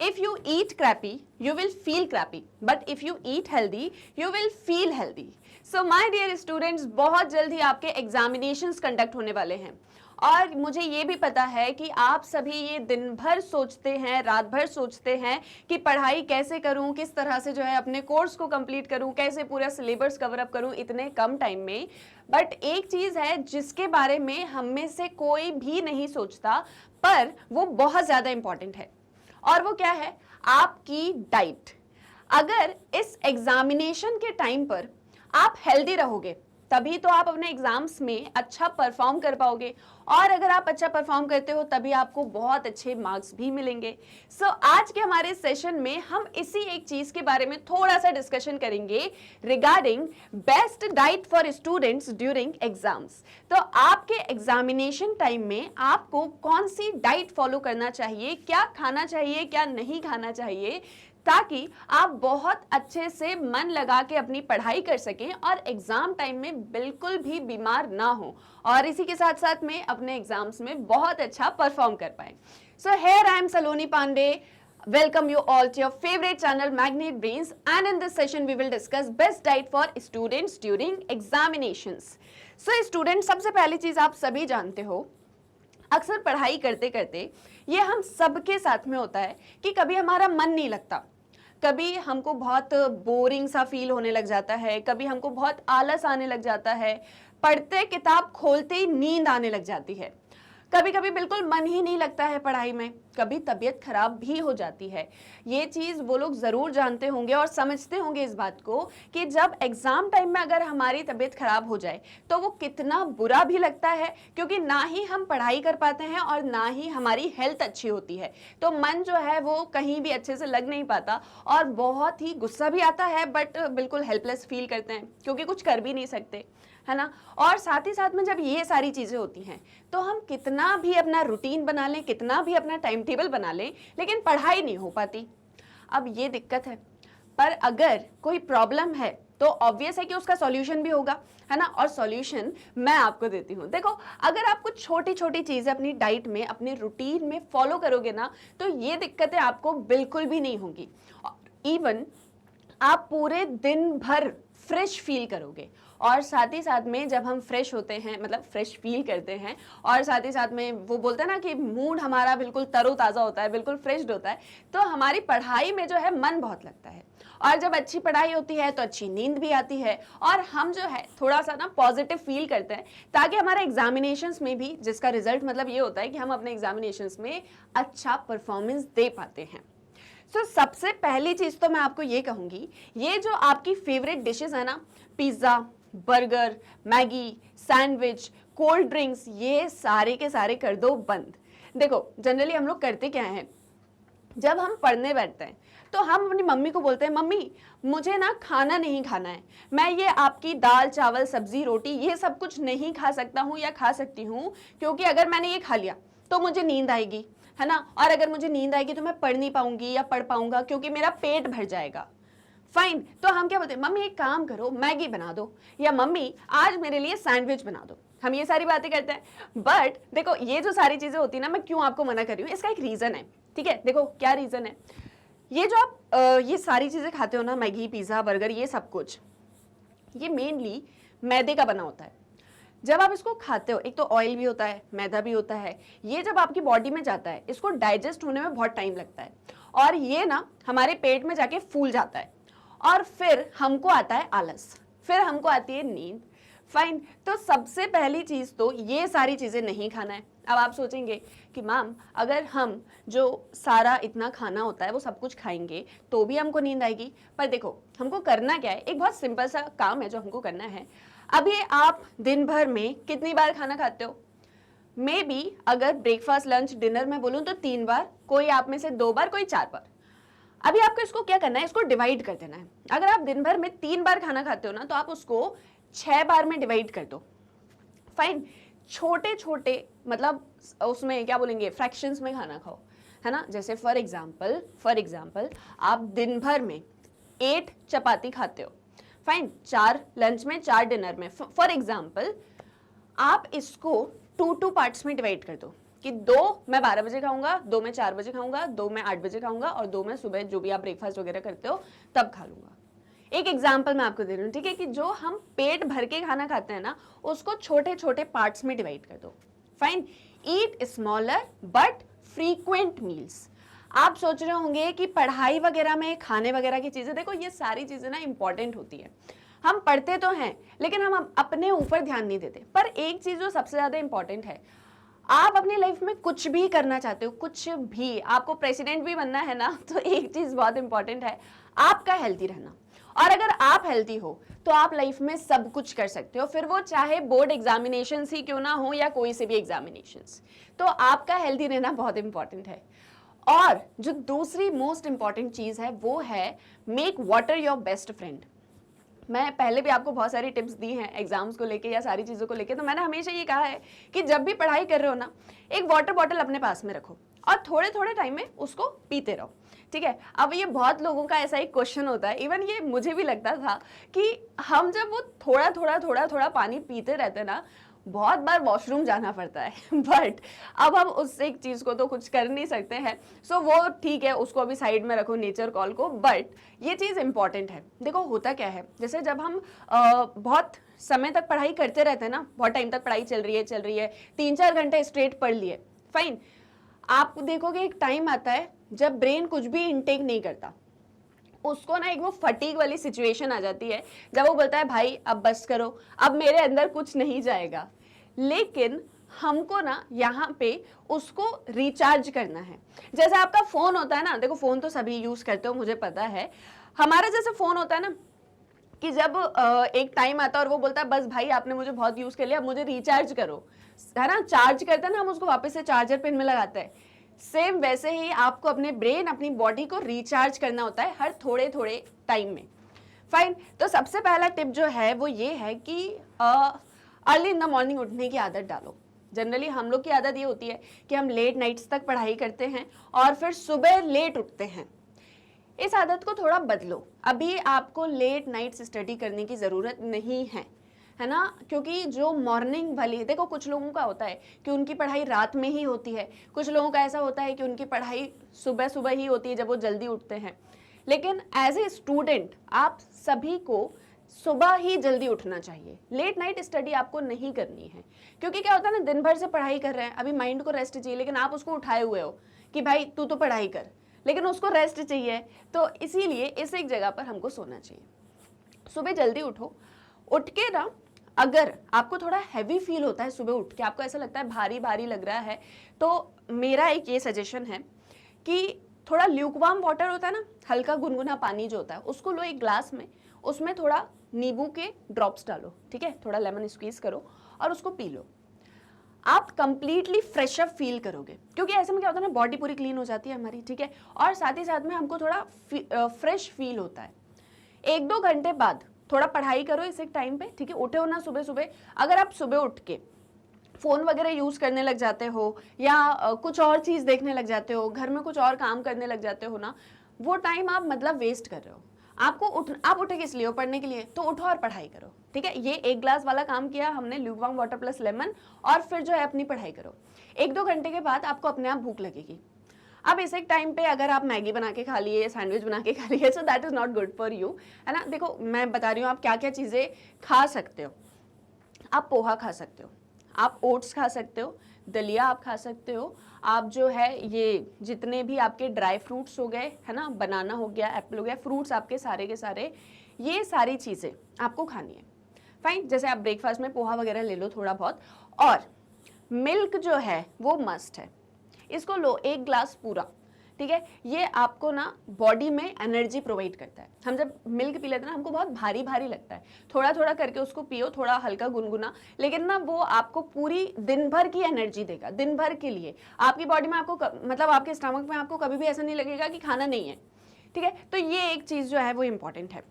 If you eat crappy, you will feel crappy. But if you eat healthy, you will feel healthy. So my dear students, बहुत जल्द ही आपके examinations conduct होने वाले हैं और मुझे ये भी पता है कि आप सभी ये दिन भर सोचते हैं, रात भर सोचते हैं कि पढ़ाई कैसे करूं, किस तरह से जो है अपने कोर्स को कंप्लीट करूं, कैसे पूरा सिलेबस कवर अप करूं इतने कम टाइम में। बट एक चीज़ है जिसके बारे में हम में से कोई भी नहीं सोचता, पर वो बहुत ज़्यादा इंपॉर्टेंट है, और वो क्या है? आपकी डाइट। अगर इस एग्जामिनेशन के टाइम पर आप हेल्दी रहोगे तभी तो आप अपने एग्जाम्स में अच्छा परफॉर्म कर पाओगे, और अगर आप अच्छा परफॉर्म करते हो तभी आपको बहुत अच्छे मार्क्स भी मिलेंगे। सो आज के हमारे सेशन में हम इसी एक चीज के बारे में थोड़ा सा डिस्कशन करेंगे regarding best diet for students during exams. तो आपके एग्जामिनेशन टाइम में आपको कौन सी डाइट फॉलो करना चाहिए, क्या खाना चाहिए, क्या नहीं खाना चाहिए, ताकि आप बहुत अच्छे से मन लगा के अपनी पढ़ाई कर सकें और एग्जाम टाइम में बिल्कुल भी बीमार ना हो, और इसी के साथ साथ में अपने एग्जाम्स में बहुत अच्छा परफॉर्म कर पाए। So here I am Saloni Pandey, welcome you all to your favorite channel Magnet Brains, and in this session we will discuss best diet for students during examinations. So students, सबसे पहली चीज आप सभी जानते हो, अक्सर पढ़ाई करते करते ये हम सबके साथ में होता है कि कभी हमारा मन नहीं लगता, कभी हमको बहुत बोरिंग सा फील होने लग जाता है, कभी हमको बहुत आलस आने लग जाता है, पढ़ते किताब खोलते ही नींद आने लग जाती है, कभी कभी बिल्कुल मन ही नहीं लगता है पढ़ाई में, कभी तबीयत खराब भी हो जाती है। ये चीज़ वो लोग ज़रूर जानते होंगे और समझते होंगे इस बात को कि जब एग्ज़ाम टाइम में अगर हमारी तबीयत खराब हो जाए तो वो कितना बुरा भी लगता है, क्योंकि ना ही हम पढ़ाई कर पाते हैं और ना ही हमारी हेल्थ अच्छी होती है, तो मन जो है वो कहीं भी अच्छे से लग नहीं पाता और बहुत ही गुस्सा भी आता है, बट बिल्कुल हेल्पलेस फील करते हैं क्योंकि कुछ कर भी नहीं सकते, है ना। और साथ ही साथ में जब ये सारी चीज़ें होती हैं तो हम कितना भी अपना रूटीन बना लें, कितना भी अपना टाइम टेबल बना लें, लेकिन पढ़ाई नहीं हो पाती। अब ये दिक्कत है, पर अगर कोई प्रॉब्लम है तो ऑब्वियस है कि उसका सॉल्यूशन भी होगा, है ना। और सॉल्यूशन मैं आपको देती हूँ। देखो, अगर आप कुछ छोटी छोटी चीज़ें अपनी डाइट में, अपने रूटीन में फॉलो करोगे ना, तो ये दिक्कतें आपको बिल्कुल भी नहीं होंगी। इवन आप पूरे दिन भर फ्रेश फील करोगे, और साथ ही साथ में जब हम फ्रेश होते हैं, मतलब फ्रेश फील करते हैं, और साथ ही साथ में वो बोलते हैं ना कि मूड हमारा बिल्कुल तरोताज़ा होता है, बिल्कुल फ्रेश होता है, तो हमारी पढ़ाई में जो है मन बहुत लगता है, और जब अच्छी पढ़ाई होती है तो अच्छी नींद भी आती है, और हम जो है थोड़ा सा ना पॉजिटिव फील करते हैं, ताकि हमारे एग्जामिनेशंस में भी, जिसका रिजल्ट मतलब ये होता है कि हम अपने एग्जामिनेशंस में अच्छा परफॉर्मेंस दे पाते हैं। तो सबसे पहली चीज़ तो मैं आपको ये कहूँगी, ये जो आपकी फेवरेट डिशेस है ना, pizza, burger, Maggi, sandwich, cold drinks, ये सारे के सारे कर दो बंद। देखो, जनरली हम लोग करते क्या हैं, जब हम पढ़ने बैठते हैं तो हम अपनी मम्मी को बोलते हैं, मम्मी मुझे ना खाना नहीं खाना है, मैं ये आपकी दाल चावल सब्जी रोटी ये सब कुछ नहीं खा सकता हूँ या खा सकती हूँ, क्योंकि अगर मैंने ये खा लिया तो मुझे नींद आएगी, है ना, और अगर मुझे नींद आएगी तो मैं पढ़ नहीं पाऊंगी या पढ़ पाऊंगा क्योंकि मेरा पेट भर जाएगा। फाइन, तो हम क्या बोलते हैं, मम्मी एक काम करो, मैगी बना दो, या मम्मी आज मेरे लिए सैंडविच बना दो। हम ये सारी बातें करते हैं, बट देखो ये जो सारी चीज़ें होती है ना, मैं क्यों आपको मना कर रही हूँ, इसका एक रीज़न है, ठीक है। देखो क्या रीज़न है, ये जो आप ये सारी चीज़ें खाते हो ना, मैगी, पिज़्ज़ा, बर्गर, ये सब कुछ, ये मेनली मैदे का बना होता है। जब आप इसको खाते हो, एक तो ऑयल भी होता है, मैदा भी होता है, ये जब आपकी बॉडी में जाता है, इसको डाइजेस्ट होने में बहुत टाइम लगता है, और ये ना हमारे पेट में जाके फूल जाता है, और फिर हमको आता है आलस, फिर हमको आती है नींद। फाइन, तो सबसे पहली चीज़ तो ये सारी चीज़ें नहीं खाना है। अब आप सोचेंगे कि मैम अगर हम जो सारा इतना खाना होता है वो सब कुछ खाएंगे तो भी हमको नींद आएगी, पर देखो हमको करना क्या है, एक बहुत सिंपल सा काम है जो हमको करना है। अभी आप दिन भर में कितनी बार खाना खाते हो? मे बी अगर ब्रेकफास्ट लंच डिनर में बोलूँ तो 3 बार, कोई आप में से 2 बार, कोई 4 बार। अभी आपको इसको क्या करना है, इसको डिवाइड कर देना है। अगर आप दिन भर में 3 बार खाना खाते हो ना, तो आप उसको 6 बार में डिवाइड कर दो। फाइन, छोटे छोटे मतलब उसमें क्या बोलेंगे, फ्रैक्शंस में खाना खाओ, है ना। जैसे फॉर एग्जाम्पल आप दिन भर में 8 चपाती खाते हो, फाइन, 4 लंच में 4 डिनर में, फॉर एग्जाम्पल आप इसको 2 पार्ट्स में डिवाइड कर दो, कि 2 मैं 12 बजे खाऊंगा, 2 मैं 4 बजे खाऊंगा, 2 मैं 8 बजे खाऊंगा और 2 मैं सुबह जो भी आप ब्रेकफास्ट वगैरह करते हो तब खा लूंगा। एक एग्जाम्पल मैं आपको दे रही हूँ, ठीक है, कि जो हम पेट भर के खाना खाते हैं ना, उसको छोटे छोटे पार्ट्स में डिवाइड कर दो। Fine, eat smaller but frequent meals. आप सोच रहे होंगे कि पढ़ाई वगैरह में खाने वगैरह की चीजें, देखो ये सारी चीजें ना इंपॉर्टेंट होती है, हम पढ़ते तो हैं लेकिन हम अपने ऊपर ध्यान नहीं देते। पर एक चीज जो सबसे ज्यादा इंपॉर्टेंट है, आप अपनी लाइफ में कुछ भी करना चाहते हो, कुछ भी, आपको प्रेसिडेंट भी बनना है ना, तो एक चीज बहुत इंपॉर्टेंट है, आपका हेल्थी रहना। और अगर आप हेल्थी हो तो आप लाइफ में सब कुछ कर सकते हो, फिर वो चाहे बोर्ड एग्जामिनेशन ही क्यों ना हो या कोई से भी एग्जामिनेशन। तो आपका हेल्थी रहना बहुत इंपॉर्टेंट है। और जो दूसरी मोस्ट इंपॉर्टेंट चीज है वो है make water your best friend. मैं पहले भी आपको बहुत सारी टिप्स दी हैं एग्जाम्स को लेके या सारी चीज़ों को लेके, तो मैंने हमेशा ये कहा है कि जब भी पढ़ाई कर रहे हो ना, एक वाटर बॉटल अपने पास में रखो और थोड़े थोड़े टाइम में उसको पीते रहो, ठीक है। अब ये बहुत लोगों का ऐसा एक क्वेश्चन होता है, इवन ये मुझे भी लगता था कि हम जब वो थोड़ा थोड़ा पानी पीते रहते ना, बहुत बार वॉशरूम जाना पड़ता है बट अब हम उस एक चीज को तो कुछ कर नहीं सकते हैं, सो वो ठीक है, उसको अभी साइड में रखो नेचर कॉल को। बट ये चीज इंपॉर्टेंट है। देखो होता क्या है, जैसे जब हम बहुत समय तक पढ़ाई करते रहते हैं ना, बहुत टाइम तक पढ़ाई चल रही है 3-4 घंटे स्ट्रेट पढ़ लिए, फाइन, आप देखोगे एक टाइम आता है जब ब्रेन कुछ भी इनटेक नहीं करता, उसको ना एक वो फटीग वाली सिचुएशन आ जाती है जब वो बोलता है भाई अब बस करो, अब मेरे अंदर कुछ नहीं जाएगा। लेकिन हमको ना यहाँ पे उसको रिचार्ज करना है। जैसे आपका फोन होता है ना, देखो फोन तो सभी यूज करते हो मुझे पता है, हमारा जैसे फोन होता है ना कि जब एक टाइम आता है और वो बोलता है बस भाई आपने मुझे बहुत यूज कर लिया, अब मुझे रिचार्ज करो, है ना, चार्ज करते हैं ना हम उसको, वापस से चार्जर पिन में लगाते हैं। सेम वैसे ही आपको अपने ब्रेन, अपनी बॉडी को रिचार्ज करना होता है हर थोड़े थोड़े टाइम में। फाइन, तो सबसे पहला टिप जो है वो ये है कि अर्ली इन द मॉर्निंग उठने की आदत डालो। जनरली हम लोग की आदत ये होती है कि हम लेट नाइट्स तक पढ़ाई करते हैं और फिर सुबह लेट उठते हैं। इस आदत को थोड़ा बदलो। अभी आपको लेट नाइट्स स्टडी करने की ज़रूरत नहीं है ना, क्योंकि जो मॉर्निंग वाली, देखो कुछ लोगों का होता है कि उनकी पढ़ाई रात में ही होती है, कुछ लोगों का ऐसा होता है कि उनकी पढ़ाई सुबह सुबह ही होती है जब वो जल्दी उठते हैं। लेकिन एज ए स्टूडेंट आप सभी को सुबह ही जल्दी उठना चाहिए, लेट नाइट स्टडी आपको नहीं करनी है। क्योंकि क्या होता है ना, दिन भर से पढ़ाई कर रहे हैं, अभी माइंड को रेस्ट चाहिए, लेकिन आप उसको उठाए हुए हो कि भाई तू तो पढ़ाई कर, लेकिन उसको रेस्ट चाहिए। तो इसीलिए इस एक जगह पर हमको सोना चाहिए। सुबह जल्दी उठो, उठ के ना अगर आपको थोड़ा हैवी फील होता है सुबह उठ के, आपको ऐसा लगता है भारी भारी लग रहा है, तो मेरा एक ये सजेशन है कि थोड़ा ल्यूकवार्म वाटर होता है ना, हल्का गुनगुना पानी जो होता है, उसको लो एक ग्लास में, उसमें थोड़ा नींबू के ड्रॉप्स डालो, ठीक है, थोड़ा लेमन स्क्वीज करो और उसको पी लो। आप कंप्लीटली फ्रेश अप फील करोगे, क्योंकि ऐसे में क्या होता है ना, बॉडी पूरी क्लीन हो जाती है हमारी, ठीक है, और साथ ही साथ में हमको थोड़ा फ्रेश फील होता है। 1-2 घंटे बाद थोड़ा पढ़ाई करो इस एक टाइम पे, ठीक है, उठे हो ना सुबह सुबह, अगर आप सुबह उठ के फोन वगैरह यूज करने लग जाते हो या कुछ और चीज देखने लग जाते हो, घर में कुछ और काम करने लग जाते हो ना, वो टाइम आप मतलब वेस्ट कर रहे हो। आपको आप उठे किस लिए हो, पढ़ने के लिए, तो उठो और पढ़ाई करो, ठीक है। ये 1 ग्लास वाला काम किया हमने, ल्यूकवार्म वाटर प्लस लेमन, और फिर जो है अपनी पढ़ाई करो। 1-2 घंटे के बाद आपको अपने आप भूख लगेगी। अब इस एक टाइम पे अगर आप मैगी बना के खा लिए, सैंडविच बना के खा लिए, so that is not good for you, है ना। देखो मैं बता रही हूँ आप क्या क्या चीजें खा सकते हो। आप पोहा खा सकते हो, आप ओट्स खा सकते हो, दलिया आप खा सकते हो, आप जो है ये जितने भी आपके ड्राई फ्रूट्स हो गए, है ना, बनाना हो गया, एप्पल हो गया, फ्रूट्स आपके सारे के सारे, ये सारी चीज़ें आपको खानी है। फाइन, जैसे आप ब्रेकफास्ट में पोहा वगैरह ले लो थोड़ा बहुत, और मिल्क जो है वो मस्ट है, इसको लो 1 ग्लास पूरा, ठीक है। ये आपको ना बॉडी में एनर्जी प्रोवाइड करता है। हम जब मिल्क पी लेते हैं ना, हमको बहुत भारी भारी लगता है, थोड़ा थोड़ा करके उसको पियो, थोड़ा हल्का गुनगुना, लेकिन ना वो आपको पूरी दिन भर की एनर्जी देगा, दिन भर के लिए। आपकी बॉडी में आपको मतलब आपके स्टमक में आपको कभी भी ऐसा नहीं लगेगा कि खाना नहीं है, ठीक है। तो ये एक चीज़ जो है वो इम्पॉर्टेंट है।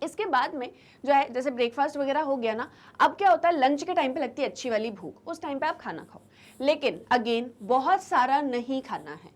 इसके बाद में जो है जैसे ब्रेकफास्ट वगैरह हो गया ना, अब क्या होता है, लंच के टाइम पे लगती है अच्छी वाली भूख, उस टाइम पे आप खाना खाओ, लेकिन अगेन बहुत सारा नहीं खाना है,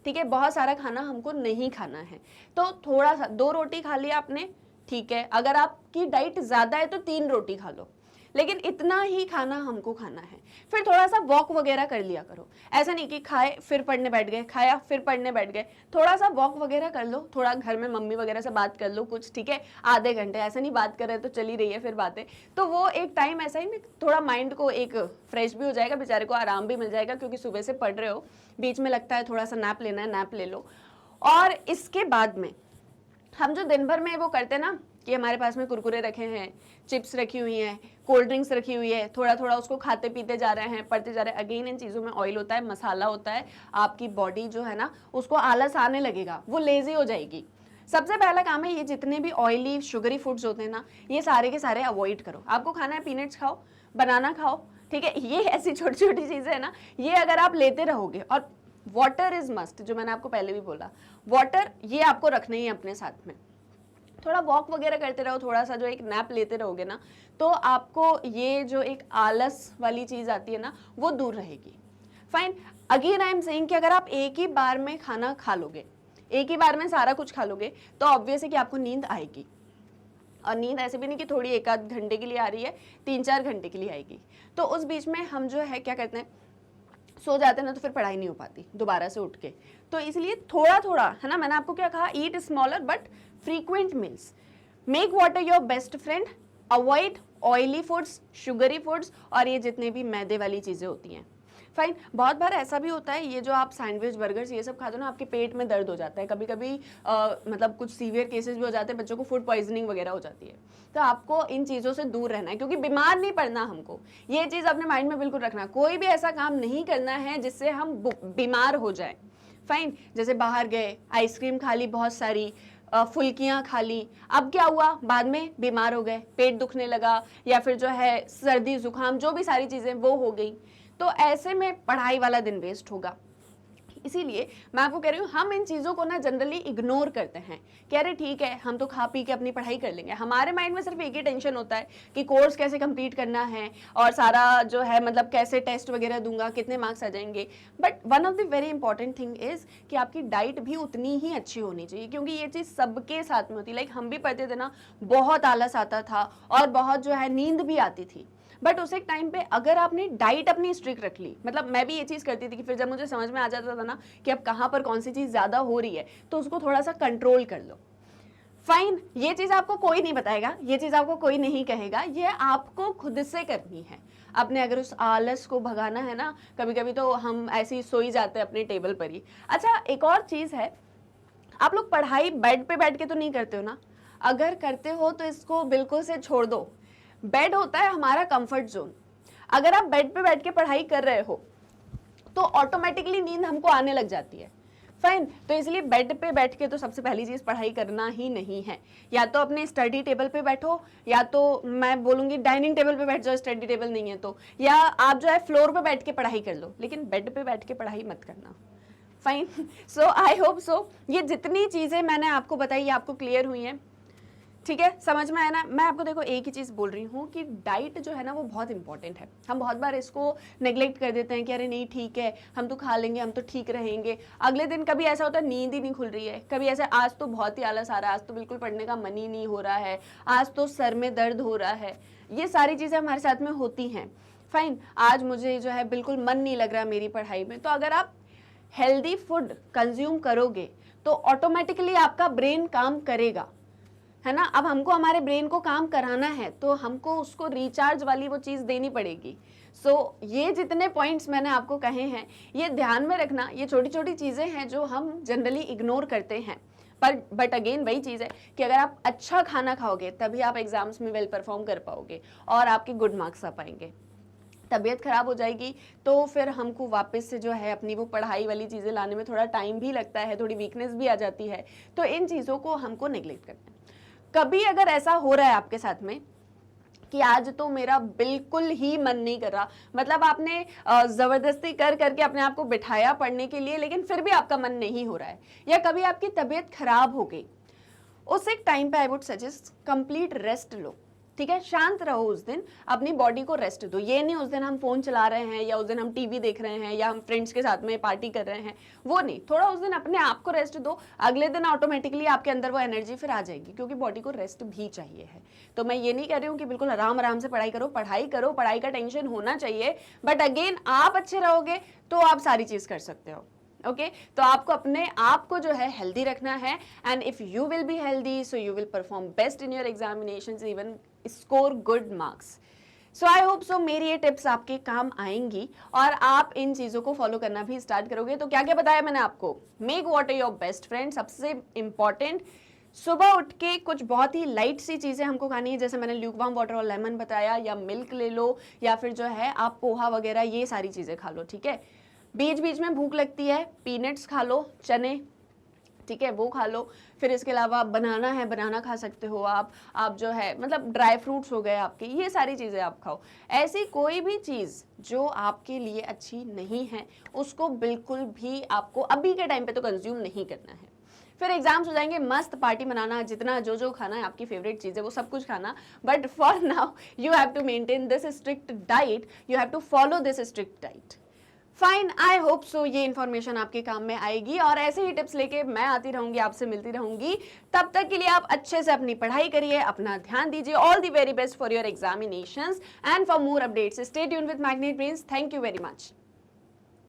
ठीक है, बहुत सारा खाना हमको नहीं खाना है। तो थोड़ा सा 2 रोटी खा लिया आपने, ठीक है, अगर आपकी डाइट ज़्यादा है तो 3 रोटी खा लो, लेकिन इतना ही खाना हमको खाना है। फिर थोड़ा सा वॉक वगैरह कर लिया करो, ऐसा नहीं कि खाए फिर पढ़ने बैठ गए, खाया फिर पढ़ने बैठ गए। थोड़ा सा वॉक वगैरह कर लो, थोड़ा घर में मम्मी वगैरह से बात कर लो कुछ, ठीक है, आधे घंटे, ऐसा नहीं बात कर रहे तो चली रही है फिर बातें, तो वो एक टाइम ऐसा ही थोड़ा माइंड को एक फ्रेश भी हो जाएगा, बेचारे को आराम भी मिल जाएगा, क्योंकि सुबह से पढ़ रहे हो, बीच में लगता है थोड़ा सा नैप लेना है, नैप ले लो। और इसके बाद में हम जो दिन भर में वो करते हैं ना कि हमारे पास में कुरकुरे रखे हैं, चिप्स रखी हुई हैं, कोल्ड ड्रिंक्स रखी हुई है, थोड़ा थोड़ा उसको खाते पीते जा रहे हैं, पढ़ते जा रहे हैं, अगेन इन चीज़ों में ऑयल होता है, मसाला होता है, आपकी बॉडी जो है ना उसको आलस आने लगेगा, वो लेजी हो जाएगी। सबसे पहला काम है ये जितने भी ऑयली शुगरी फूड्स होते हैं ना, ये सारे के सारे अवॉइड करो। आपको खाना है पीनट्स खाओ, बनाना खाओ, ठीक है, ये ऐसी छोटी छोटी चीज़ें है ना, ये अगर आप लेते रहोगे, और वाटर इज मस्ट, जो मैंने आपको पहले भी बोला, वाटर ये आपको रखना ही है अपने साथ में। थोड़ा वॉक वगैरह करते रहो, थोड़ा सा जो एक नैप लेते रहोगे ना, तो आपको ये जो एक आलस वाली चीज़ आती है ना, वो दूर रहेगी। Fine, again I am saying कि अगर आप एक ही बार में खाना खा लोगे, एक ही बार में सारा कुछ खा लोगे, तो ऑब्वियस है कि आपको नींद आएगी। और नींद ऐसे भी नहीं कि थोड़ी एक आध घंटे के लिए आ रही है, 3-4 घंटे के लिए आएगी। तो उस बीच में हम जो है क्या करते हैं, सो जाते हैं ना, तो फिर पढ़ाई नहीं हो पाती दोबारा से उठ के। तो इसलिए थोड़ा थोड़ा है ना, मैंने आपको क्या कहा, eat smaller but frequent meals, make water your best friend, avoid oily foods, sugary foods, और ये जितने भी मैदे वाली चीज़ें होती हैं। फाइन, बहुत बार ऐसा भी होता है, ये जो आप सैंडविच बर्गर्स ये सब खाते हो ना, आपके पेट में दर्द हो जाता है, कभी कभी मतलब कुछ सीवियर केसेस भी हो जाते हैं, बच्चों को फूड पॉइजनिंग वगैरह हो जाती है। तो आपको इन चीज़ों से दूर रहना है, क्योंकि बीमार नहीं पड़ना हमको, ये चीज़ अपने माइंड में बिल्कुल रखना। कोई भी ऐसा काम नहीं करना है जिससे हम बीमार हो जाए। फाइन, जैसे बाहर गए, आइसक्रीम खा ली बहुत सारी, फुल्कियाँ खा ली, अब क्या हुआ, बाद में बीमार हो गए, पेट दुखने लगा, या फिर जो है सर्दी जुकाम, जो भी सारी चीज़ें वो हो गई, तो ऐसे में पढ़ाई वाला दिन वेस्ट होगा। इसीलिए मैं आपको कह रही हूँ, हम इन चीज़ों को ना जनरली इग्नोर करते हैं कि अरे ठीक है, हम तो खा पी के अपनी पढ़ाई कर लेंगे। हमारे माइंड में सिर्फ एक ही टेंशन होता है कि कोर्स कैसे कंप्लीट करना है, और सारा जो है मतलब कैसे टेस्ट वगैरह दूंगा, कितने मार्क्स आ जाएंगे। But one of the very important thing is कि आपकी डाइट भी उतनी ही अच्छी होनी चाहिए, क्योंकि ये चीज़ सबके साथ में होती है। लाइक हम भी पढ़ते थे ना, बहुत आलस आता था और बहुत जो है नींद भी आती थी, बट उस एक टाइम पे अगर आपने डाइट अपनी स्ट्रिक्ट रख ली, मतलब मैं भी ये चीज़ करती थी कि फिर जब मुझे समझ में आ जाता था ना कि अब कहाँ पर कौन सी चीज़ ज़्यादा हो रही है, तो उसको थोड़ा सा कंट्रोल कर लो। फाइन, ये चीज़ आपको कोई नहीं बताएगा, ये चीज़ आपको कोई नहीं कहेगा, ये आपको खुद से करनी है। अपने अगर उस आलस को भगाना है ना, कभी कभी तो हम ऐसे ही सो ही जाते हैं अपने टेबल पर ही। अच्छा, एक और चीज़ है, आप लोग पढ़ाई बेड पे बैठ के तो नहीं करते हो ना? अगर करते हो तो इसको बिल्कुल से छोड़ दो। बेड होता है हमारा कंफर्ट जोन। अगर आप बेड पे बैठ के पढ़ाई कर रहे हो तो ऑटोमेटिकली नींद हमको आने लग जाती है। फाइन, तो इसलिए बेड पे बैठ के तो सबसे पहली चीज़ पढ़ाई करना ही नहीं है। या तो अपने स्टडी टेबल पे बैठो, या तो मैं बोलूँगी डाइनिंग टेबल पे बैठ जाओ, स्टडी टेबल नहीं है तो, या आप जो है फ्लोर पे बैठ के पढ़ाई कर लो, लेकिन बेड पे बैठ के पढ़ाई मत करना। फाइन, सो आई होप सो ये जितनी चीज़ें मैंने आपको बताई आपको क्लियर हुई हैं, ठीक है, समझ में आया ना? मैं आपको देखो एक ही चीज़ बोल रही हूँ कि डाइट जो है ना वो बहुत इंपॉर्टेंट है। हम बहुत बार इसको नेग्लेक्ट कर देते हैं कि अरे नहीं ठीक है, हम तो खा लेंगे, हम तो ठीक रहेंगे। अगले दिन कभी ऐसा होता है नींद ही नहीं खुल रही है, कभी ऐसा आज तो बहुत ही आलस आ रहा है, आज तो बिल्कुल पढ़ने का मन ही नहीं हो रहा है, आज तो सर में दर्द हो रहा है। ये सारी चीज़ें हमारे साथ में होती हैं। फाइन, आज मुझे जो है बिल्कुल मन नहीं लग रहा मेरी पढ़ाई में। तो अगर आप हेल्दी फूड कंज्यूम करोगे तो ऑटोमेटिकली आपका ब्रेन काम करेगा, है ना? अब हमको हमारे ब्रेन को काम कराना है तो हमको उसको रिचार्ज वाली वो चीज़ देनी पड़ेगी। सो ये जितने पॉइंट्स मैंने आपको कहे हैं ये ध्यान में रखना। ये छोटी छोटी चीज़ें हैं जो हम जनरली इग्नोर करते हैं, बट अगेन वही चीज़ है कि अगर आप अच्छा खाना खाओगे तभी आप एग्जाम्स में वेल परफॉर्म कर पाओगे और आपके गुड मार्क्स आ पाएंगे। तबीयत खराब हो जाएगी तो फिर हमको वापस से जो है अपनी वो पढ़ाई वाली चीज़ें लाने में थोड़ा टाइम भी लगता है, थोड़ी वीकनेस भी आ जाती है। तो इन चीज़ों को हमको नेग्लेक्ट करना है। कभी अगर ऐसा हो रहा है आपके साथ में कि आज तो मेरा बिल्कुल ही मन नहीं कर रहा, मतलब आपने ज़बरदस्ती कर करके अपने आप को बिठाया पढ़ने के लिए लेकिन फिर भी आपका मन नहीं हो रहा है, या कभी आपकी तबीयत खराब हो गई, उस एक टाइम पे I would suggest complete rest लो। ठीक है, शांत रहो उस दिन, अपनी बॉडी को रेस्ट दो। ये नहीं उस दिन हम फोन चला रहे हैं या उस दिन हम टीवी देख रहे हैं या हम फ्रेंड्स के साथ में पार्टी कर रहे हैं, वो नहीं, थोड़ा उस दिन अपने आप को रेस्ट दो। अगले दिन ऑटोमेटिकली आपके अंदर वो एनर्जी फिर आ जाएगी, क्योंकि बॉडी को रेस्ट भी चाहिए है। तो मैं ये नहीं कह रही हूँ कि बिल्कुल आराम आराम से पढ़ाई करो, पढ़ाई करो, पढ़ाई का टेंशन होना चाहिए, बट अगेन आप अच्छे रहोगे तो आप सारी चीज कर सकते हो। ओके तो आपको अपने आप को जो है हेल्दी रखना है, and if you will be healthy so you will perform best in your examinations, even score good marks. So I hope सो मेरी ये टिप्स आपके काम आएंगी और आप इन चीज़ों को फॉलो करना भी स्टार्ट करोगे। तो क्या क्या बताया मैंने आपको? Make water your best friend, सबसे इंपॉर्टेंट। सुबह उठ के कुछ बहुत ही लाइट सी चीज़ें हमको खानी है, जैसे मैंने ल्यूकवार्म वाटर और लेमन बताया, या मिल्क ले लो, या फिर जो है आप पोहा वगैरह ये सारी चीज़ें खा लो। ठीक है, बीच बीच में भूख लगती है, पीनट्स खा लो, चने, ठीक है वो खा लो। फिर इसके अलावा बनाना है, बनाना खा सकते हो आप जो है मतलब ड्राई फ्रूट्स हो गए आपके, ये सारी चीज़ें आप खाओ। ऐसी कोई भी चीज़ जो आपके लिए अच्छी नहीं है उसको बिल्कुल भी आपको अभी के टाइम पे तो कंज्यूम नहीं करना है। फिर एग्जाम्स हो जाएंगे, मस्त पार्टी मनाना, जितना जो जो खाना है आपकी फेवरेट चीज़ है वो सब कुछ खाना, but for now you have to maintain this strict diet, you have to follow this strict diet. Fine, I hope so ये इन्फॉर्मेशन आपके काम में आएगी और ऐसे ही टिप्स लेके मैं आती रहूंगी, आपसे मिलती रहूंगी। तब तक के लिए आप अच्छे से अपनी पढ़ाई करिए, अपना ध्यान दीजिए। All the very best for your examinations and for more updates stay tuned with magnet brains. Thank you very much.